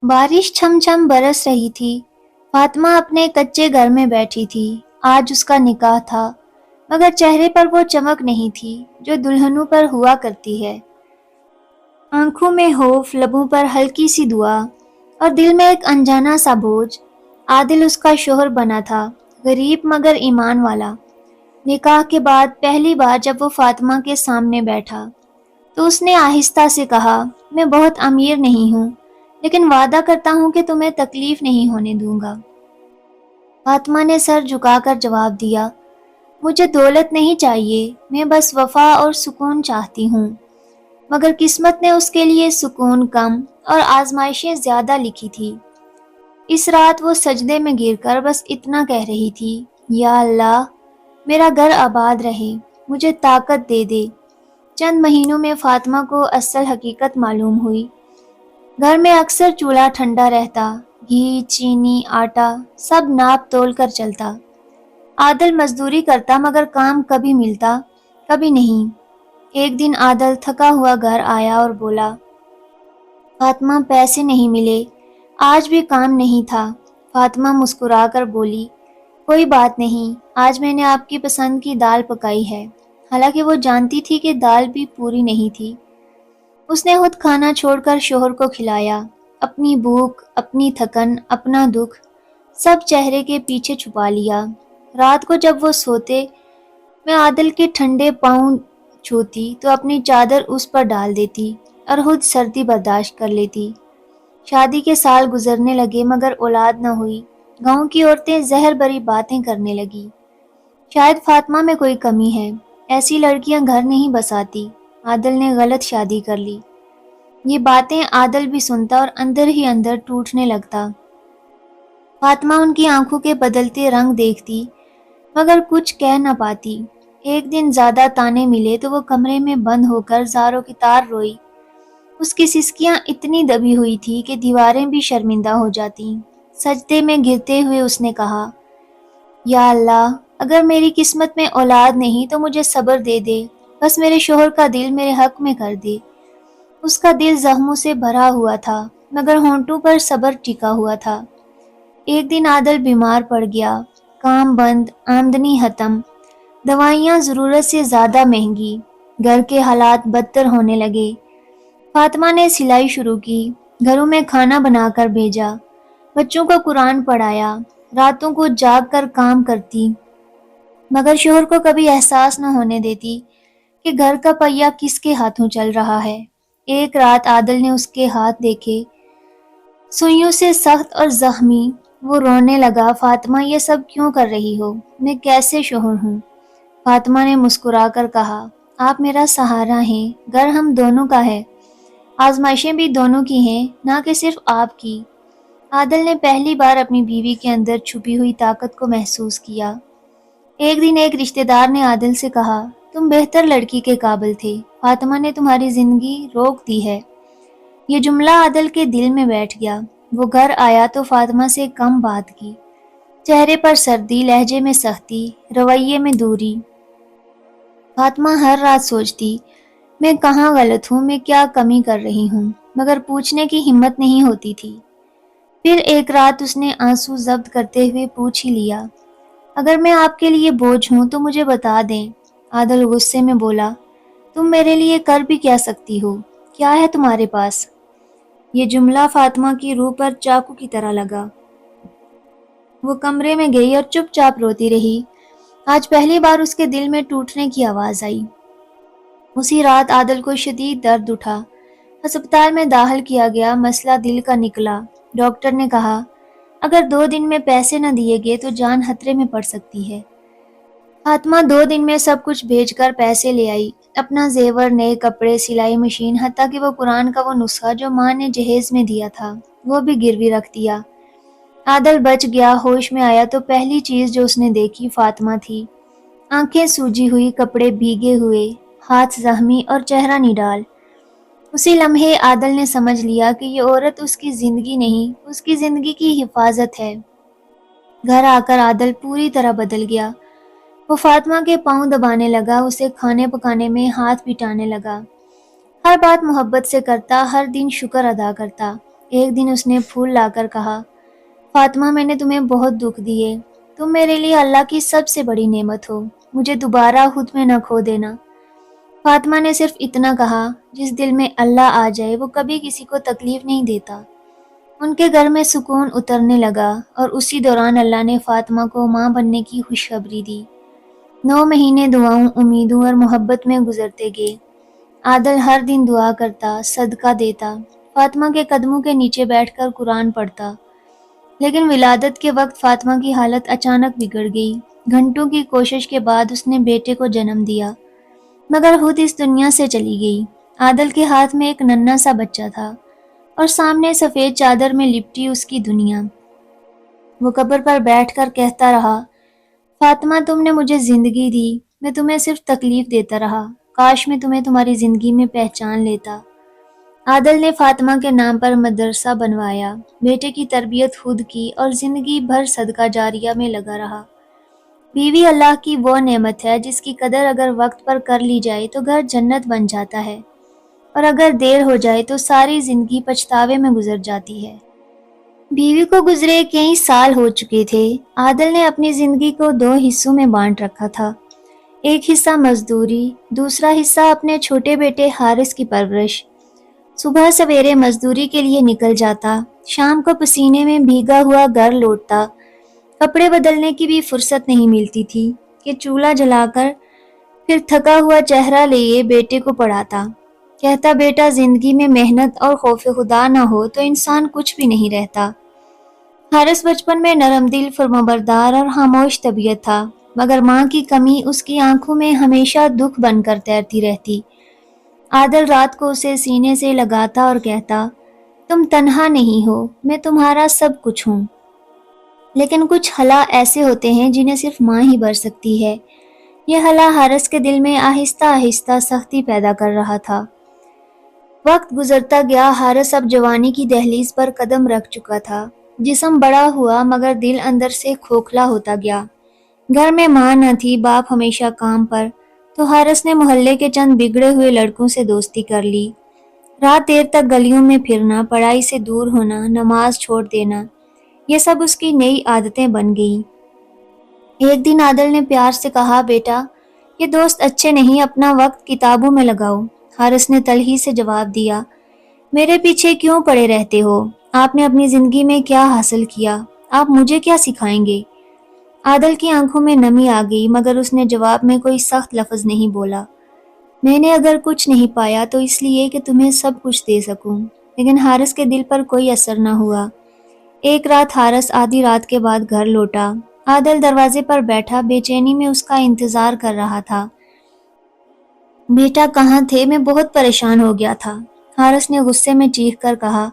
بارش چھم چھم برس رہی تھی۔ فاطمہ اپنے کچے گھر میں بیٹھی تھی۔ آج اس کا نکاح تھا، مگر چہرے پر وہ چمک نہیں تھی جو دلہنوں پر ہوا کرتی ہے۔ آنکھوں میں خوف، لبوں پر ہلکی سی دعا اور دل میں ایک انجانا سا بوجھ۔ عادل اس کا شوہر بنا تھا، غریب مگر ایمان والا۔ نکاح کے بعد پہلی بار جب وہ فاطمہ کے سامنے بیٹھا تو اس نے آہستہ سے کہا، میں بہت امیر نہیں ہوں، لیکن وعدہ کرتا ہوں کہ تمہیں تکلیف نہیں ہونے دوں گا۔ فاطمہ نے سر جھکا کر جواب دیا، مجھے دولت نہیں چاہیے، میں بس وفا اور سکون چاہتی ہوں۔ مگر قسمت نے اس کے لیے سکون کم اور آزمائشیں زیادہ لکھی تھی۔ اس رات وہ سجدے میں گر کر بس اتنا کہہ رہی تھی، یا اللہ، میرا گھر آباد رہے، مجھے طاقت دے دے۔ چند مہینوں میں فاطمہ کو اصل حقیقت معلوم ہوئی۔ گھر میں اکثر چولہا ٹھنڈا رہتا، گھی، چینی، آٹا سب ناپ تول کر چلتا۔ عادل مزدوری کرتا مگر کام کبھی ملتا، کبھی نہیں۔ ایک دن عادل تھکا ہوا گھر آیا اور بولا، فاطمہ پیسے نہیں ملے، آج بھی کام نہیں تھا۔ فاطمہ مسکرا کر بولی، کوئی بات نہیں، آج میں نے آپ کی پسند کی دال پکائی ہے۔ حالانکہ وہ جانتی تھی کہ دال بھی پوری نہیں تھی۔ اس نے خود کھانا چھوڑ کر شوہر کو کھلایا، اپنی بھوک، اپنی تھکن، اپنا دکھ سب چہرے کے پیچھے چھپا لیا۔ رات کو جب وہ سوتے، میں عادل کے ٹھنڈے پاؤں چھوتی تو اپنی چادر اس پر ڈال دیتی اور خود سردی برداشت کر لیتی۔ شادی کے سال گزرنے لگے مگر اولاد نہ ہوئی۔ گاؤں کی عورتیں زہر بری باتیں کرنے لگی، شاید فاطمہ میں کوئی کمی ہے، ایسی لڑکیاں گھر نہیں بساتی، عادل نے غلط شادی کر لی۔ یہ باتیں عادل بھی سنتا اور اندر ہی اندر ٹوٹنے لگتا۔ فاطمہ ان کی آنکھوں کے بدلتے رنگ دیکھتی مگر کچھ کہہ نہ پاتی۔ ایک دن زیادہ تانے ملے تو وہ کمرے میں بند ہو کر زاروں کی طرح روئی۔ اس کی سسکیاں اتنی دبی ہوئی تھی کہ دیواریں بھی شرمندہ ہو جاتی۔ سجدے میں گرتے ہوئے اس نے کہا، یا اللہ، اگر میری قسمت میں اولاد نہیں تو مجھے صبر دے دے، بس میرے شوہر کا دل میرے حق میں کر دے۔ اس کا دل زخموں سے بھرا ہوا تھا مگر ہونٹوں پر صبر ٹکا ہوا تھا۔ ایک دن عادل بیمار پڑ گیا، کام بند، آمدنی ختم، دوائیاں ضرورت سے زیادہ مہنگی، گھر کے حالات بدتر ہونے لگے۔ فاطمہ نے سلائی شروع کی، گھروں میں کھانا بنا کر بھیجا، بچوں کو قرآن پڑھایا، راتوں کو جاگ کر کام کرتی، مگر شوہر کو کبھی احساس نہ ہونے دیتی کہ گھر کا پہیہ کس کے ہاتھوں چل رہا ہے۔ ایک رات عادل نے اس کے ہاتھ دیکھے، سوئیوں سے سخت اور زخمی۔ وہ رونے لگا، فاطمہ یہ سب کیوں کر رہی ہو؟ میں کیسے شوہر ہوں؟ فاطمہ نے مسکرا کر کہا، آپ میرا سہارا ہیں، گھر ہم دونوں کا ہے، آزمائشیں بھی دونوں کی ہیں، نہ کہ صرف آپ کی۔ عادل نے پہلی بار اپنی بیوی کے اندر چھپی ہوئی طاقت کو محسوس کیا۔ ایک دن ایک رشتہ دار نے عادل سے کہا، تم بہتر لڑکی کے قابل تھے، فاطمہ نے تمہاری زندگی روک دی ہے۔ یہ جملہ عادل کے دل میں بیٹھ گیا۔ وہ گھر آیا تو فاطمہ سے کم بات کی، چہرے پر سردی، لہجے میں سختی، رویے میں دوری۔ فاطمہ ہر رات سوچتی، میں کہاں غلط ہوں، میں کیا کمی کر رہی ہوں، مگر پوچھنے کی ہمت نہیں ہوتی تھی۔ پھر ایک رات اس نے آنسو ضبط کرتے ہوئے پوچھ ہی لیا، اگر میں آپ کے لیے بوجھ ہوں تو مجھے بتا دیں۔ عادل غصے میں بولا، تم میرے لیے کر بھی کیا سکتی ہو؟ کیا ہے تمہارے پاس؟ یہ جملہ فاطمہ کی روح پر چاقو کی طرح لگا۔ وہ کمرے میں گئی اور چپ چاپ روتی رہی۔ آج پہلی بار اس کے دل میں ٹوٹنے کی آواز آئی۔ اسی رات عادل کو شدید درد اٹھا، ہسپتال میں داخل کیا گیا، مسئلہ دل کا نکلا۔ ڈاکٹر نے کہا، اگر 2 دن میں پیسے نہ دیے گئے تو جان خطرے میں پڑ سکتی ہے۔ فاطمہ 2 دن میں سب کچھ بھیج کر پیسے لے آئی، اپنا زیور، نئے کپڑے، سلائی مشین، حتیٰ کہ وہ قرآن کا وہ نسخہ جو ماں نے جہیز میں دیا تھا وہ بھی گروی رکھ دیا۔ عادل بچ گیا، ہوش میں آیا تو پہلی چیز جو اس نے دیکھی فاطمہ تھی، آنکھیں سوجی ہوئی، کپڑے بھیگے ہوئے، ہاتھ زخمی اور چہرہ نڈال۔ اسی لمحے عادل نے سمجھ لیا کہ یہ عورت اس کی زندگی نہیں، اس کی زندگی کی حفاظت ہے۔ گھر آ کر عادل پوری طرح بدل گیا۔ وہ فاطمہ کے پاؤں دبانے لگا، اسے کھانے پکانے میں ہاتھ بٹانے لگا، ہر بات محبت سے کرتا، ہر دن شکر ادا کرتا۔ ایک دن اس نے پھول لا کر کہا، فاطمہ میں نے تمہیں بہت دکھ دیے، تم میرے لیے اللہ کی سب سے بڑی نعمت ہو، مجھے دوبارہ خود میں نہ کھو دینا۔ فاطمہ نے صرف اتنا کہا، جس دل میں اللہ آ جائے وہ کبھی کسی کو تکلیف نہیں دیتا۔ ان کے گھر میں سکون اترنے لگا اور اسی دوران اللہ نے فاطمہ کو ماں بننے کی خوشخبری دی۔ 9 مہینے دعاؤں، امیدوں اور محبت میں گزرتے گئے۔ عادل ہر دن دعا کرتا، صدقہ دیتا، فاطمہ کے قدموں کے نیچے بیٹھ کر قرآن پڑھتا۔ لیکن ولادت کے وقت فاطمہ کی حالت اچانک بگڑ گئی۔ گھنٹوں کی کوشش کے بعد اس نے بیٹے کو جنم دیا، مگر خود اس دنیا سے چلی گئی۔ عادل کے ہاتھ میں ایک ننھا سا بچہ تھا اور سامنے سفید چادر میں لپٹی اس کی دنیا۔ وہ قبر پر بیٹھ کر کہتا رہا، فاطمہ تم نے مجھے زندگی دی، میں تمہیں صرف تکلیف دیتا رہا، کاش میں تمہیں تمہاری زندگی میں پہچان لیتا۔ عادل نے فاطمہ کے نام پر مدرسہ بنوایا، بیٹے کی تربیت خود کی اور زندگی بھر صدقہ جاریہ میں لگا رہا۔ بیوی اللہ کی وہ نعمت ہے جس کی قدر اگر وقت پر کر لی جائے تو گھر جنت بن جاتا ہے، اور اگر دیر ہو جائے تو ساری زندگی پچھتاوے میں گزر جاتی ہے۔ بیوی کو گزرے کئی سال ہو چکے تھے۔ عادل نے اپنی زندگی کو 2 حصوں میں بانٹ رکھا تھا، ایک حصہ مزدوری، دوسرا حصہ اپنے چھوٹے بیٹے حارث کی پرورش۔ صبح سویرے مزدوری کے لیے نکل جاتا، شام کو پسینے میں بھیگا ہوا گھر لوٹتا۔ کپڑے بدلنے کی بھی فرصت نہیں ملتی تھی کہ چولہا جلا کر پھر تھکا ہوا چہرہ لیے بیٹے کو پڑھاتا۔ کہتا، بیٹا زندگی میں محنت اور خوف خدا نہ ہو تو انسان کچھ بھی نہیں رہتا۔ حارث بچپن میں نرم دل، فرمانبردار اور خاموش طبیعت تھا، مگر ماں کی کمی اس کی آنکھوں میں ہمیشہ دکھ بن کر تیرتی رہتی۔ عادل رات کو اسے سینے سے لگاتا اور کہتا، تم تنہا نہیں ہو، میں تمہارا سب کچھ ہوں۔ لیکن کچھ خلا ایسے ہوتے ہیں جنہیں صرف ماں ہی بھر سکتی ہے۔ یہ خلا حارث کے دل میں آہستہ آہستہ سختی پیدا کر رہا تھا۔ وقت گزرتا گیا، حارث اب جوانی کی دہلیز پر قدم رکھ چکا تھا۔ جسم بڑا ہوا مگر دل اندر سے کھوکھلا ہوتا گیا۔ گھر میں ماں نہ تھی، باپ ہمیشہ کام پر، تو حارث نے محلے کے چند بگڑے ہوئے لڑکوں سے دوستی کر لی۔ رات دیر تک گلیوں میں پھرنا، پڑھائی سے دور ہونا، نماز چھوڑ دینا، یہ سب اس کی نئی عادتیں بن گئیں۔ ایک دن عادل نے پیار سے کہا، بیٹا یہ دوست اچھے نہیں، اپنا وقت کتابوں میں لگاؤ۔ حارث نے تلخی سے جواب دیا، میرے پیچھے کیوں پڑے رہتے ہو؟ آپ نے اپنی زندگی میں کیا حاصل کیا؟ آپ مجھے کیا سکھائیں گے؟ عادل کی آنکھوں میں نمی آ گئی، مگر اس نے جواب میں کوئی سخت لفظ نہیں بولا۔ میں نے اگر کچھ نہیں پایا تو اس لیے کہ تمہیں سب کچھ دے سکوں۔ لیکن حارث کے دل پر کوئی اثر نہ ہوا۔ ایک رات حارث آدھی رات کے بعد گھر لوٹا۔ عادل دروازے پر بیٹھا بے چینی میں اس کا انتظار کر رہا تھا۔ بیٹا کہاں تھے؟ میں بہت پریشان ہو گیا تھا۔ حارث نے غصے میں چیخ کر کہا،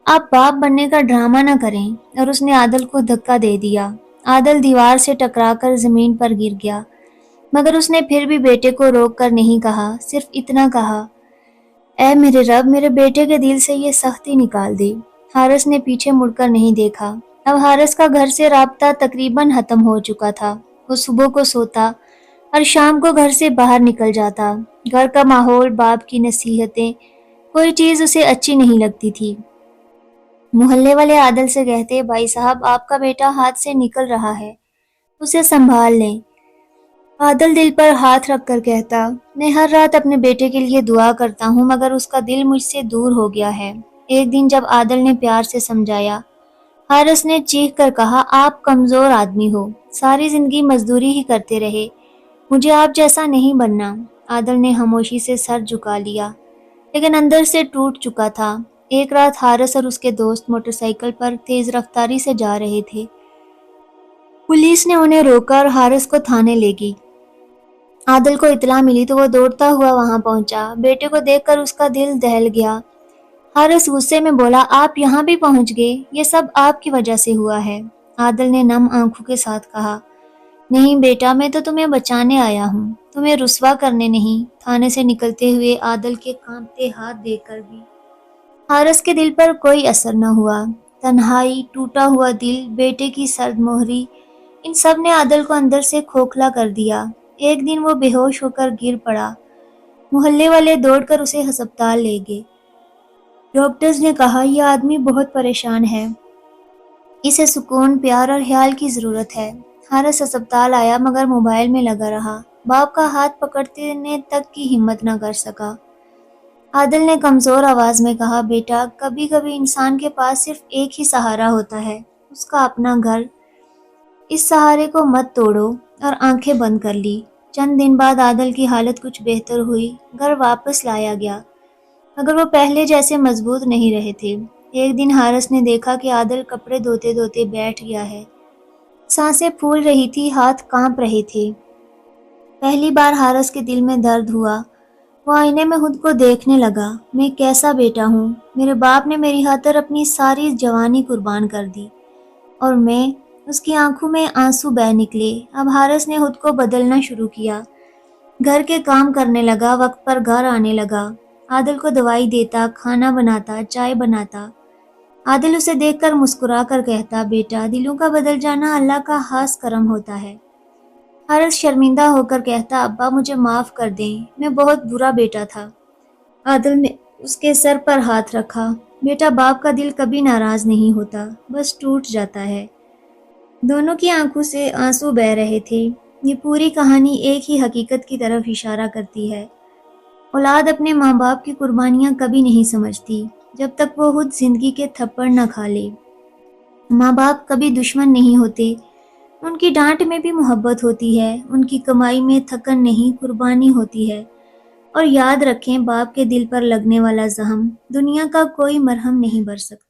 آپ باپ بننے کا ڈرامہ نہ کریں، اور اس نے عادل کو دھکا دے دیا۔ عادل دیوار سے ٹکرا کر زمین پر گر گیا، مگر اس نے پھر بھی بیٹے کو روک کر نہیں کہا، صرف اتنا کہا، اے میرے رب، میرے بیٹے کے دل سے یہ سختی نکال دے۔ حارث نے پیچھے مڑ کر نہیں دیکھا۔ اب حارث کا گھر سے رابطہ تقریباً ختم ہو چکا تھا۔ وہ صبح کو سوتا اور شام کو گھر سے باہر نکل جاتا۔ گھر کا ماحول، باپ کی نصیحتیں، کوئی چیز اسے اچھی نہیں لگتی تھی۔ محلے والے عادل سے کہتے، بھائی صاحب آپ کا بیٹا ہاتھ سے نکل رہا ہے، اسے سنبھال لیں۔ عادل دل پر ہاتھ رکھ کر کہتا، میں ہر رات اپنے بیٹے کے لیے دعا کرتا ہوں، مگر اس کا دل مجھ سے دور ہو گیا ہے۔ ایک دن جب عادل نے پیار سے سمجھایا، حارث نے چیخ کر کہا، آپ کمزور آدمی ہو، ساری زندگی مزدوری ہی کرتے رہے، مجھے آپ جیسا نہیں بننا۔ عادل نے خاموشی سے سر جھکا لیا، لیکن اندر سے ٹوٹ چکا تھا۔ ایک رات حارث اور اس کے دوست موٹر سائیکل پر تیز رفتاری سے جا رہے تھے۔ پولیس نے انہیں روکا اور حارث کو تھانے لے گئی۔ عادل کو اطلاع ملی تو وہ دوڑتا ہوا وہاں پہنچا۔ بیٹے کو دیکھ کر اس کا دل دہل گیا۔ حارث غصے میں بولا، آپ یہاں بھی پہنچ گئے، یہ سب آپ کی وجہ سے ہوا ہے۔ عادل نے نم آنکھوں کے ساتھ کہا، نہیں بیٹا، میں تو تمہیں بچانے آیا ہوں، تمہیں رسوا کرنے نہیں۔ تھانے سے نکلتے ہوئے عادل کے کانپتے ہاتھ دیکھ کر بھی حارث کے دل پر کوئی اثر نہ ہوا۔ تنہائی، ٹوٹا ہوا دل، بیٹے کی سرد مہری، ان سب نے عادل کو اندر سے کھوکھلا کر دیا۔ ایک دن وہ بے ہوش ہو کر گر پڑا۔ محلے والے دوڑ کر اسے ہسپتال لے گئے۔ ڈاکٹرز نے کہا یہ آدمی بہت پریشان ہے، اسے سکون، پیار اور خیال کی ضرورت ہے۔ حارث اسپتال آیا مگر موبائل میں لگا رہا، باپ کا ہاتھ پکڑنے تک کی ہمت نہ کر سکا۔ عادل نے کمزور آواز میں کہا، بیٹا کبھی کبھی انسان کے پاس صرف ایک ہی سہارا ہوتا ہے، اس کا اپنا گھر، اس سہارے کو مت توڑو، اور آنکھیں بند کر لی۔ چند دن بعد عادل کی حالت کچھ بہتر ہوئی، گھر واپس لایا گیا، مگر وہ پہلے جیسے مضبوط نہیں رہے تھے۔ ایک دن حارث نے دیکھا کہ عادل کپڑے دھوتے دھوتے بیٹھ گیا ہے، سانسیں پھول رہی تھی، ہاتھ کانپ رہے تھے۔ پہلی بار حارث کے دل میں درد ہوا، وہ آئینے میں خود کو دیکھنے لگا، میں کیسا بیٹا ہوں، میرے باپ نے میری خاطر اپنی ساری جوانی قربان کر دی، اور میں، اس کی آنکھوں میں آنسو بہہ نکلے۔ اب حارث نے خود کو بدلنا شروع کیا، گھر کے کام کرنے لگا، وقت پر گھر آنے لگا، عادل کو دوائی دیتا، کھانا بناتا، چائے بناتا۔ عادل اسے دیکھ کر مسکرا کر کہتا، بیٹا دلوں کا بدل جانا اللہ کا خاص کرم ہوتا ہے۔ حارث شرمندہ ہو کر کہتا، ابا مجھے معاف کر دیں، میں بہت برا بیٹا تھا۔ عادل نے اس کے سر پر ہاتھ رکھا، بیٹا باپ کا دل کبھی ناراض نہیں ہوتا، بس ٹوٹ جاتا ہے۔ دونوں کی آنکھوں سے آنسو بہہ رہے تھے۔ یہ پوری کہانی ایک ہی حقیقت کی طرف اشارہ کرتی ہے، اولاد اپنے ماں باپ کی قربانیاں کبھی نہیں سمجھتی جب تک وہ خود زندگی کے تھپڑ نہ کھا لے۔ ماں باپ کبھی دشمن نہیں ہوتے، ان کی ڈانٹ میں بھی محبت ہوتی ہے، ان کی کمائی میں تھکن نہیں، قربانی ہوتی ہے۔ اور یاد رکھیں، باپ کے دل پر لگنے والا زخم دنیا کا کوئی مرہم نہیں بھر سکتا۔